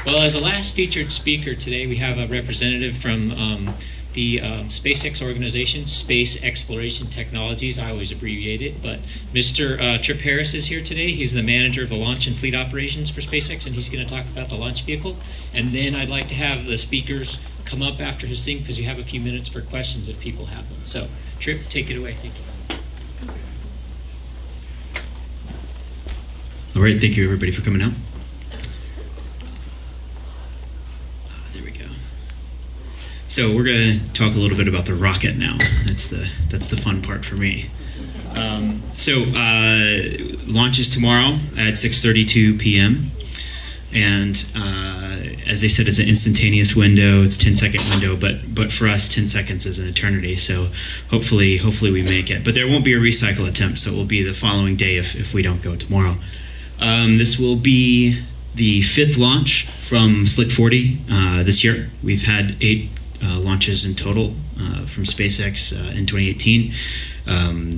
Well, as a last featured speaker today, we have a representative from the SpaceX organization, Space Exploration Technologies. I always abbreviate it, but Mr. Trip Harris is here today. He's the manager of the launch and fleet operations for SpaceX, and he's going to talk about the launch vehicle. And then I'd like to have the speakers come up after his thing, because you have a few minutes for questions if people have them. So, Trip, take it away. Thank you. All right, thank you everybody for coming out. There we go. So we're going to talk a little bit about the rocket now. That's the fun part for me. Launch is tomorrow at 6:32 p.m. And as they said, it's an instantaneous window. It's 10-second window, but for us, 10 seconds is an eternity. So hopefully we make it. But there won't be a recycle attempt, so it will be the following day if we don't go tomorrow. This will be the 5th launch from Slick 40 this year. We've had 8 launches in total from SpaceX in 2018.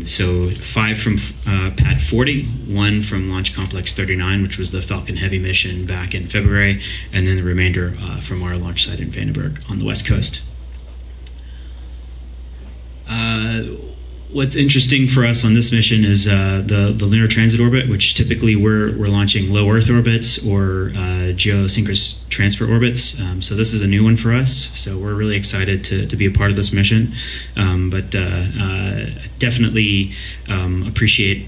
So 5 from Pad 40, 1 from Launch Complex 39, which was the Falcon Heavy mission back in February, and then the remainder from our launch site in Vandenberg on the West Coast. What's interesting for us on this mission is the lunar transit orbit, which typically we're launching low Earth orbits or geosynchronous transfer orbits. So this is a new one for us. So we're really excited to be a part of this mission. But definitely appreciate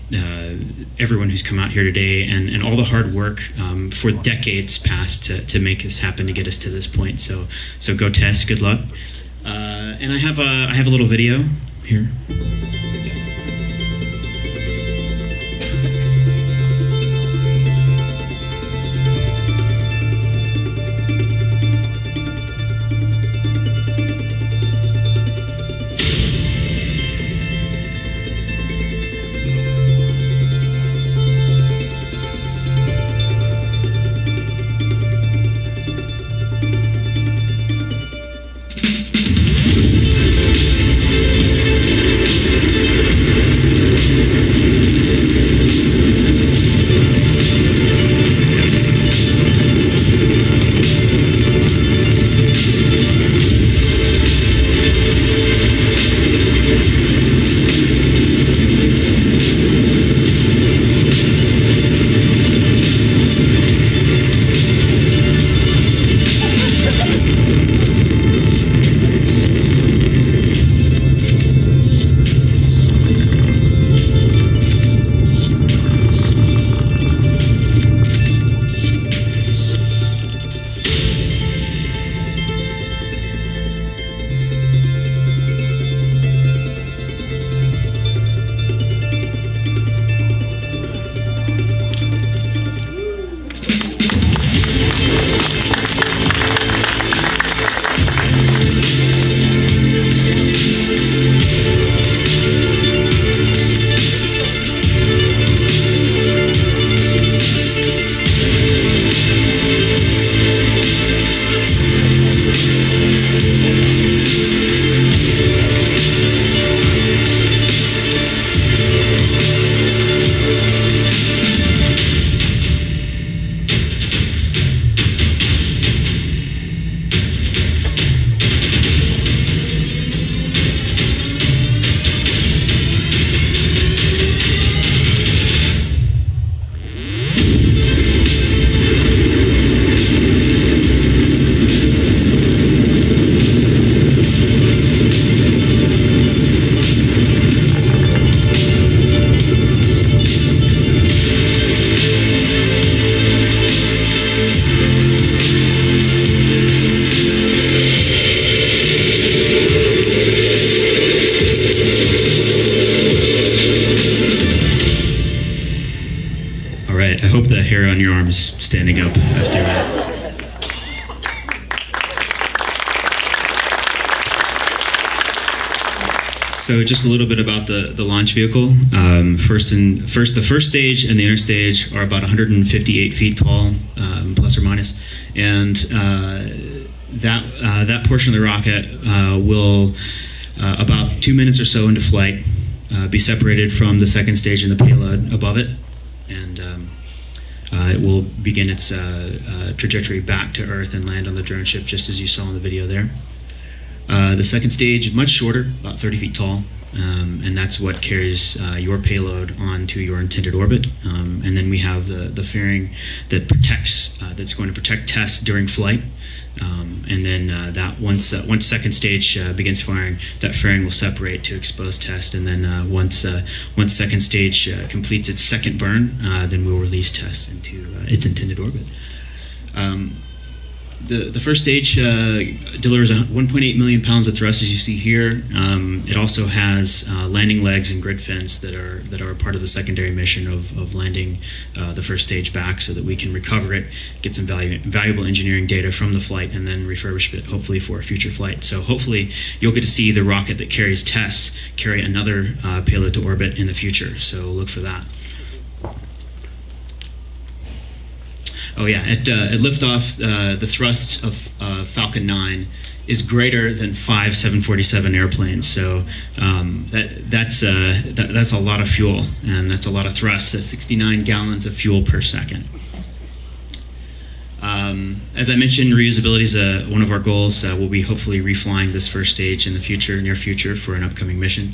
everyone who's come out here today and all the hard work for decades past to make this happen, to get us to this point. So go TESS. Good luck. And I have a little video here. Standing up after that. So just a little bit about the launch vehicle. The first stage and the inner stage are about 158 feet tall, plus or minus, and that portion of the rocket will about 2 minutes or so into flight be separated from the second stage and the payload above it, and It will begin its trajectory back to Earth and land on the drone ship, just as you saw in the video there. The second stage, much shorter, about 30 feet tall, and that's what carries your payload onto your intended orbit. And then we have the fairing that protects, that's going to protect TESS during flight. And then that once second stage begins firing, that fairing will separate to expose TESS. And then once second stage completes its second burn, then we'll release TESS into its intended orbit. The first stage delivers 1.8 million pounds of thrust, as you see here. It also has landing legs and grid fins that are part of the secondary mission of landing the first stage back, so that we can recover it, get some valuable engineering data from the flight, and then refurbish it, hopefully for a future flight. So hopefully you'll get to see the rocket that carries TESS carry another payload to orbit in the future. So look for that. Oh yeah, at liftoff, the thrust of Falcon 9 is greater than 5 747 airplanes. So that's a lot of fuel, and that's a lot of thrust. That's 69 gallons of fuel per second. As I mentioned, reusability is one of our goals. We'll be hopefully reflying this first stage in the near future for an upcoming mission.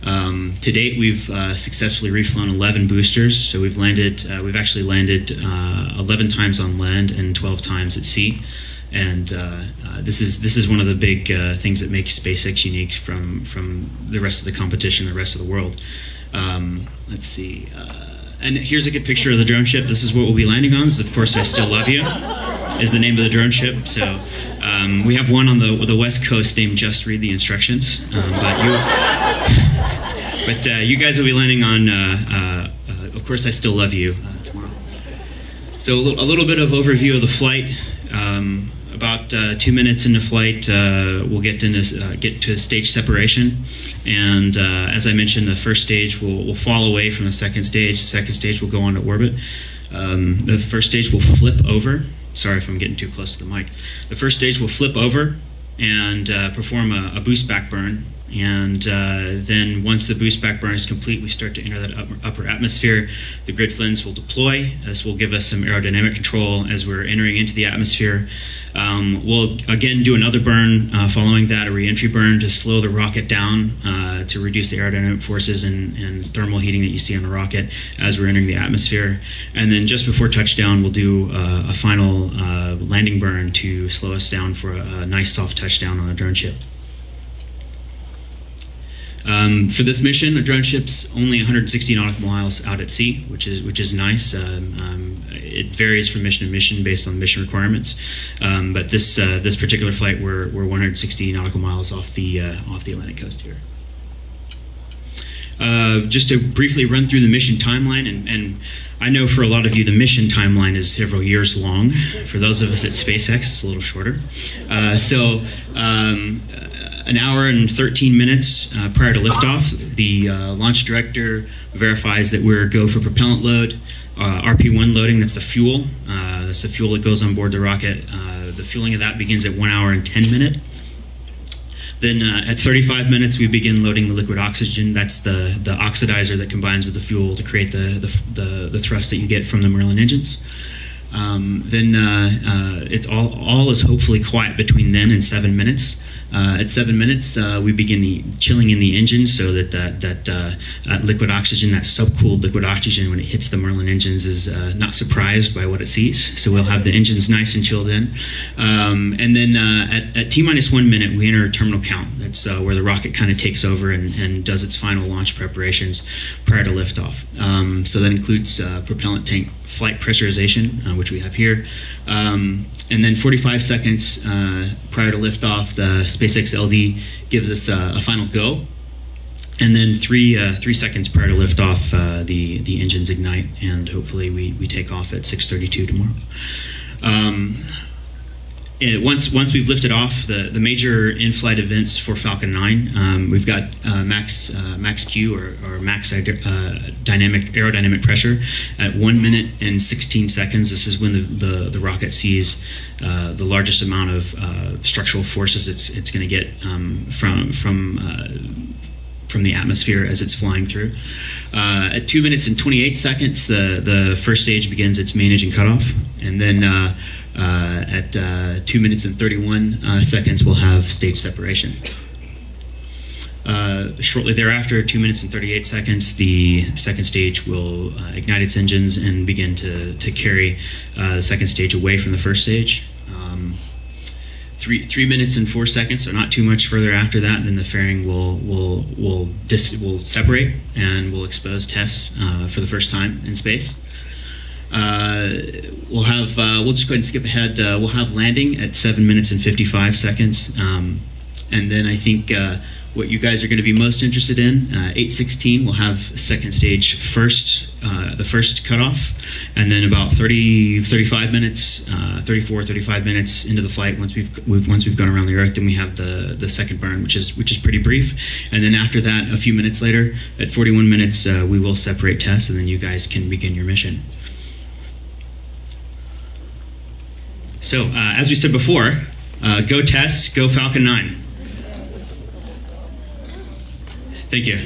To date, we've successfully reflown 11 boosters. So we've actually landed 11 times on land and 12 times at sea. And this is one of the big things that makes SpaceX unique from the rest of the competition, the rest of the world. Let's see. And here's a good picture of the drone ship. This is what we'll be landing on. This is, of course, I Still Love You, is the name of the drone ship. So we have one on the West Coast named Just Read the Instructions. But you guys will be landing on, of course, I Still Love You tomorrow. So a little bit of overview of the flight. About 2 minutes into flight, we'll get to stage separation. And as I mentioned, the first stage will fall away from the second stage. The second stage will go on to orbit. The first stage will flip over. Sorry if I'm getting too close to the mic. The first stage will flip over and perform a boost back burn. And then once the boost back burn is complete, we start to enter that upper atmosphere. The grid fins will deploy. This will give us some aerodynamic control as we're entering into the atmosphere. We'll again do another burn following that, a re-entry burn to slow the rocket down to reduce the aerodynamic forces and thermal heating that you see on the rocket as we're entering the atmosphere. And then just before touchdown, we'll do a final landing burn to slow us down for a nice soft touchdown on the drone ship. For this mission, the drone ship's only 160 nautical miles out at sea, which is nice. It varies from mission to mission based on mission requirements, but this particular flight, we're 160 nautical miles off the Atlantic coast here. Just to briefly run through the mission timeline, and I know for a lot of you the mission timeline is several years long. For those of us at SpaceX, it's a little shorter. An hour and 13 minutes prior to liftoff, the launch director verifies that we're go for propellant load. RP1 loading, that's the fuel. That's the fuel that goes on board the rocket. The fueling of that begins at 1 hour and 10 minutes. Then at 35 minutes, we begin loading the liquid oxygen. That's the oxidizer that combines with the fuel to create the thrust that you get from the Merlin engines. Then it's all is hopefully quiet between then and 7 minutes. At 7 minutes, we begin the chilling in the engine so that that liquid oxygen, that subcooled liquid oxygen, when it hits the Merlin engines, is not surprised by what it sees. So we'll have the engines nice and chilled in. And then at T-minus 1 minute, we enter terminal count. That's where the rocket kind of takes over and does its final launch preparations prior to liftoff. So that includes propellant tank flight pressurization, which we have here. And then 45 seconds prior to liftoff, the SpaceX LD gives us a final go. And then 3 seconds prior to liftoff, the engines ignite, and hopefully we take off at 6:32 tomorrow. Once we've lifted off, the major in-flight events for Falcon 9, we've got max Q or max aerodynamic pressure at 1 minute and 16 seconds. This is when the rocket sees the largest amount of structural forces it's going to get from the atmosphere as it's flying through. At 2 minutes and 28 seconds, the first stage begins its main engine cutoff, and then at 2 minutes and 31 seconds, we'll have stage separation. Shortly thereafter, 2 minutes and 38 seconds, the second stage will ignite its engines and begin to carry the second stage away from the first stage. 3 minutes and 4 seconds, so not too much further after that, then the fairing will separate and will expose TESS for the first time in space. We'll just go ahead and skip ahead. We'll have landing at 7 minutes and 55 seconds, and then I think what you guys are going to be most interested in, 8:16, we'll have second stage the first cutoff, and then about 35 minutes into the flight, once we've gone around the Earth, then we have the second burn, which is pretty brief, and then after that, a few minutes later, at 41 minutes, we will separate TESS, and then you guys can begin your mission. So, as we said before, go TESS, go Falcon 9. Thank you.